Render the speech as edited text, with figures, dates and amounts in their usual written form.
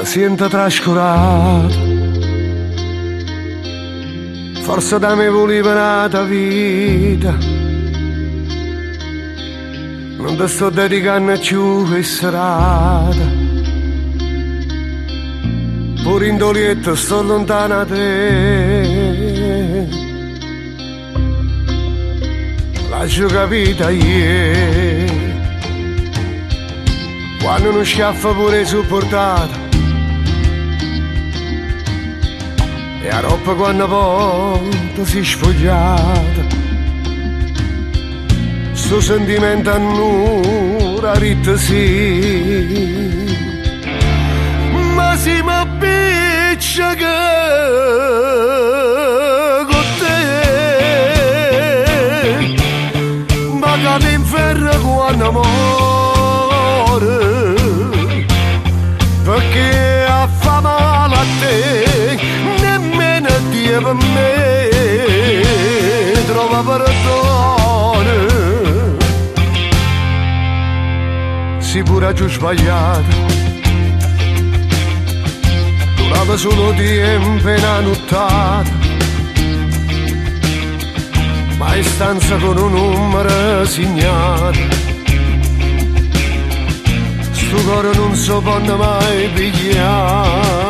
ti sento trascurato. Forse da me voleva nata vita, non ti sto dedicando più che serata. Pure in dolietto sto lontana da te. Lascio capita ieri, quando uno schiaffo pure supportato, e a roba quando volta si sfogliata. Sto sentimento annura ritta sì, ma si mi appiccia che con te, ma cade in ferro quando muore, perché a fa male a te, nemmeno Dio per me trova perdono. Si pure giù sbagliato, durava solo tempo e una nottata, ma in stanza con un numero segnato. Sto cuore non si può mai pigliare.